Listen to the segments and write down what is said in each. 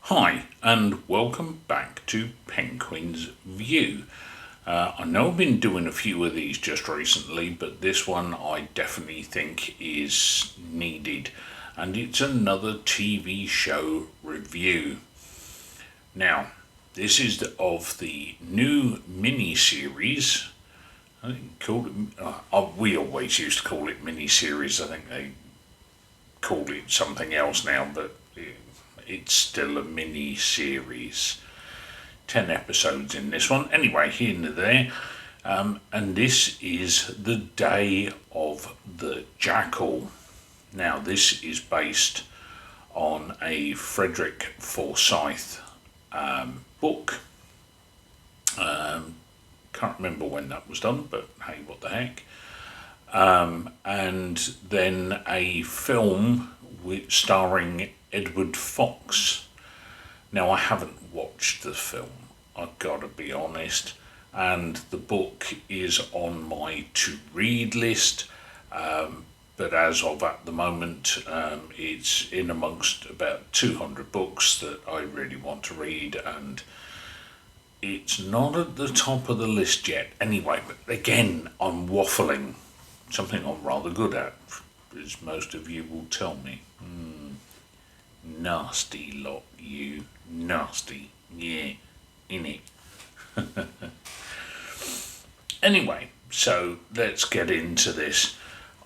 Hi, and welcome back to Penguin's View. I know I've been doing a few of these just recently, but this one I definitely think is needed, and it's another TV show review. Now, this is of the new mini series. I think called it, we always used to call it mini series. I think they call it something else now, but it's still a mini series. 10 episodes in this one. Anyway, here and there. And this is the Day of the Jackal. Now, this is based on a Frederick Forsyth book. Can't remember when that was done, but hey, what the heck. And then a film starring Edward Fox. Now, I haven't watched the film, I've got to be honest, and the book is on my to-read list, but as of at the moment, it's in amongst about 200 books that I really want to read, and it's not at the top of the list yet. Anyway, but again, I'm waffling, something I'm rather good at, as most of you will tell me. Nasty lot, you. Nasty. Yeah, innit? Anyway, so let's get into this.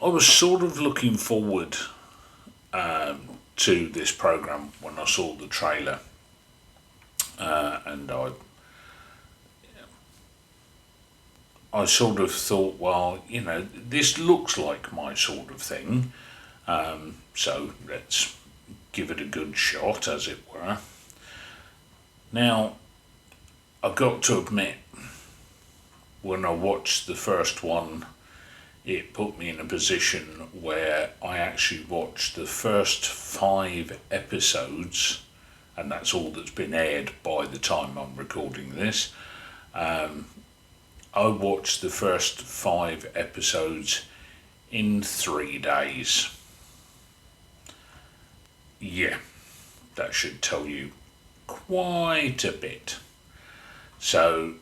I was sort of looking forward to this programme when I saw the trailer. And I sort of thought, well, this looks like my sort of thing. So let's give it a good shot, as it were. Now, I've got to admit, when I watched the first one, it put me in a position where I actually watched the first 5 episodes, and that's all that's been aired by the time I'm recording this. I watched the first 5 episodes in 3 days. Yeah, that should tell you quite a bit. So,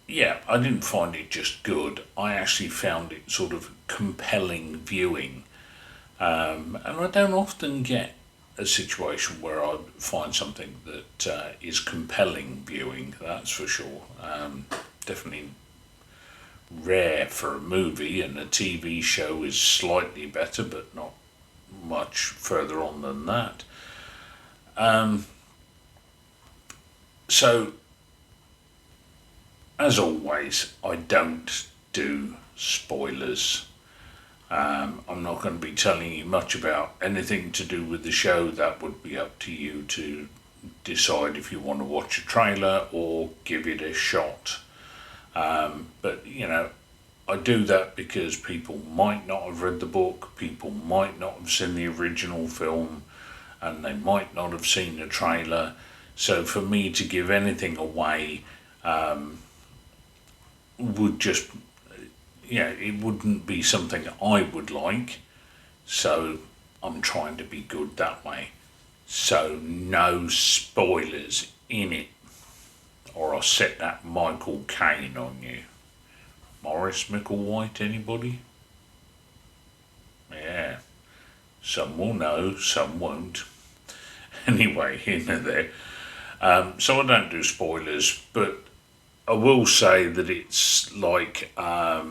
yeah, I didn't find it just good. I actually found it sort of compelling viewing. And I don't often get a situation where I find something that is compelling viewing, that's for sure. Definitely rare for a movie, and a TV show is slightly better, but not much further on than that. So, as always, I don't do spoilers. I'm not going to be telling you much about anything to do with the show. That would be up to you to decide if you want to watch a trailer or give it a shot. But, I do that because people might not have read the book, people might not have seen the original film, and they might not have seen the trailer. So for me to give anything away would just, it wouldn't be something I would like. So I'm trying to be good that way. So no spoilers in it, or I'll set that Michael Caine on you. Morris Micklewhite, anybody? Yeah, some will know, some won't. Anyway, here and there. So I don't do spoilers, but I will say that it's like a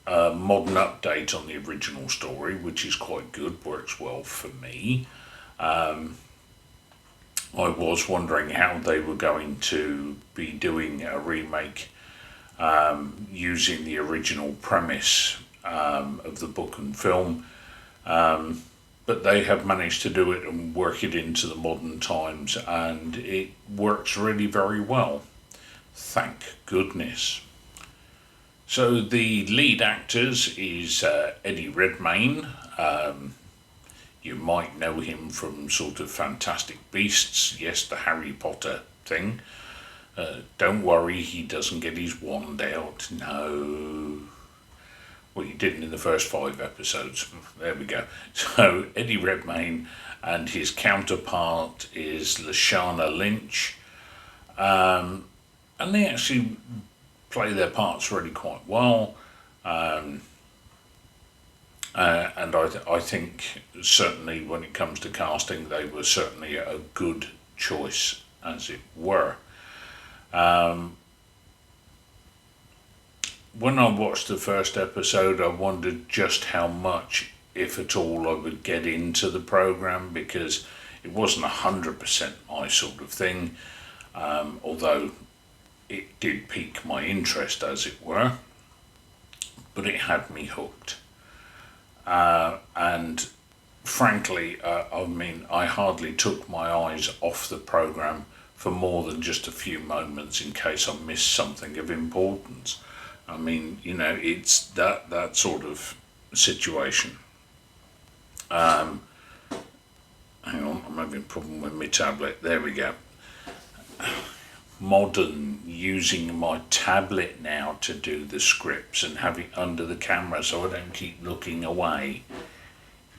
modern update on the original story, which is quite good, works well for me. I was wondering how they were going to be doing a remake using the original premise of the book and film, but they have managed to do it and work it into the modern times, and it works really very well. Thank goodness. So the lead actors is Eddie Redmayne. You might know him from sort of Fantastic Beasts, yes, the Harry Potter thing. Don't worry, he doesn't get his wand out, no. Well, he didn't in the first 5 episodes. There we go. So, Eddie Redmayne and his counterpart is Lashana Lynch. And they actually play their parts really quite well. And I think certainly when it comes to casting, they were certainly a good choice, as it were. When I watched the first episode, I wondered just how much, if at all, I would get into the program, because it wasn't 100% my sort of thing, although it did pique my interest, as it were, but it had me hooked. And frankly, I hardly took my eyes off the program for more than just a few moments in case I missed something of importance. I mean, it's that sort of situation. Hang on, I'm having a problem with my tablet. There we go. Modern, using my tablet now to do the scripts and have it under the camera so I don't keep looking away.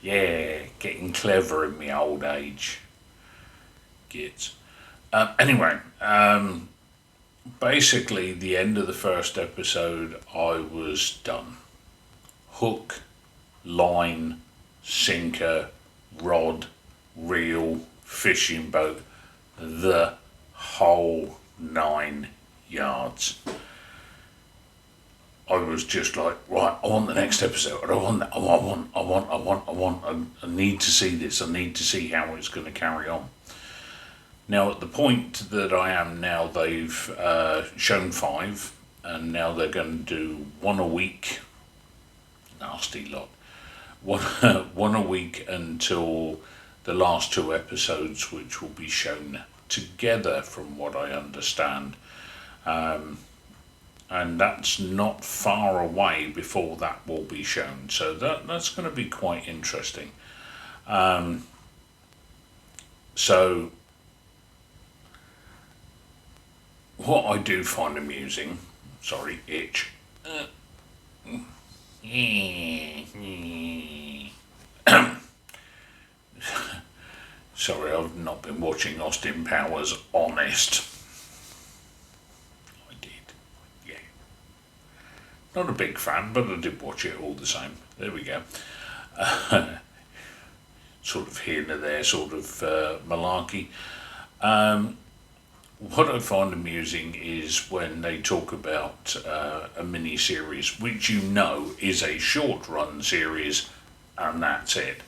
Yeah, getting clever in my old age. Kids. Anyway, basically the end of the first episode, I was done. Hook, line, sinker, rod, reel, fishing boat, the whole 9 yards. I was just like, right, I want the next episode. I need to see this. I need to see how it's going to carry on. Now, at the point that I am now, they've shown 5, and now they're going to do 1 a week. Nasty lot. One a week until the last 2 episodes, which will be shown together, from what I understand. And that's not far away before that will be shown. So that's going to be quite interesting. So what I do find amusing, sorry, itch. Sorry, I've not been watching Austin Powers Honest. I did, yeah. Not a big fan, but I did watch it all the same. There we go. Sort of here and there, sort of malarkey. What I find amusing is when they talk about a mini-series, which is a short-run series, and that's it.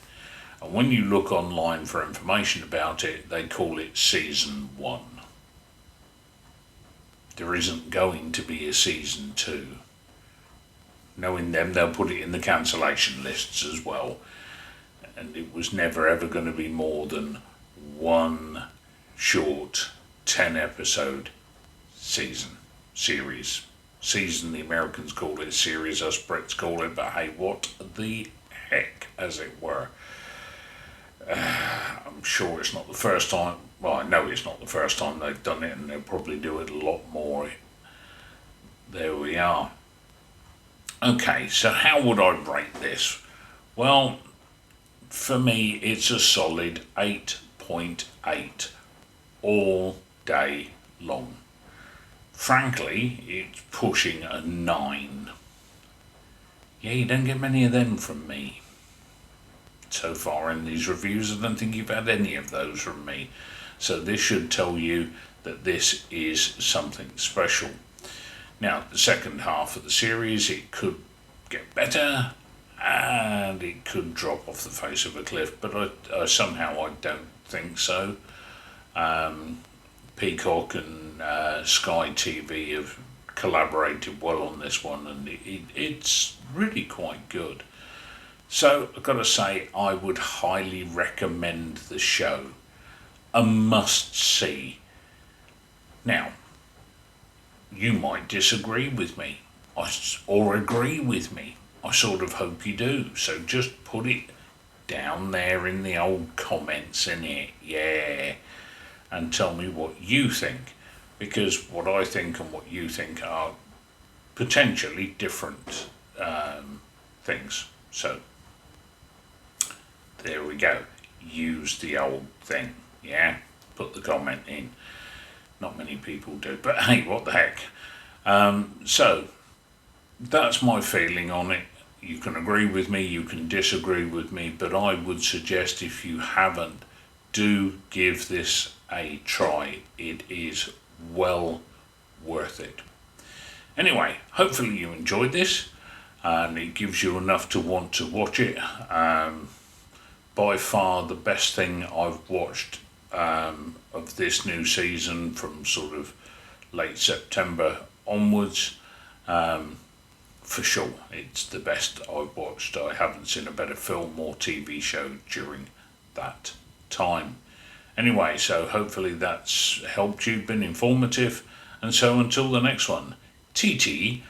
And when you look online for information about it, they call it Season 1. There isn't going to be a Season 2. Knowing them, they'll put it in the cancellation lists as well. And it was never ever going to be more than one short 10-episode series. Season, the Americans call it, series us Brits call it, but hey, what the heck, as it were. I'm sure it's not the first time, well, I know it's not the first time they've done it, and they'll probably do it a lot more. There we are. Okay, so how would I rate this? Well, for me, it's a solid 8.8 all day long. Frankly, it's pushing a 9. Yeah, you don't get many of them from me. So far in these reviews, I don't think you've had any of those from me. So this should tell you that this is something special. Now, the second half of the series, it could get better, and it could drop off the face of a cliff, but somehow I don't think so. Peacock and Sky TV have collaborated well on this one, and it's really quite good. So I've got to say, I would highly recommend the show. A must see. Now, you might disagree with me or agree with me. I sort of hope you do. So just put it down there in the old comments, innit? Yeah. And tell me what you think. Because what I think and what you think are potentially different things. So there we go. use the old thing. Yeah, put the comment in. Not many people do, but hey, what the heck. So that's my feeling on it. You can agree with me, you can disagree with me, but I would suggest if you haven't, do give this a try. It is well worth it. Anyway, hopefully you enjoyed this and it gives you enough to want to watch it. By far the best thing I've watched of this new season from sort of late September onwards. For sure, it's the best I've watched. I haven't seen a better film or TV show during that time. Anyway, so hopefully that's helped you, been informative, and so until the next one, TTFN.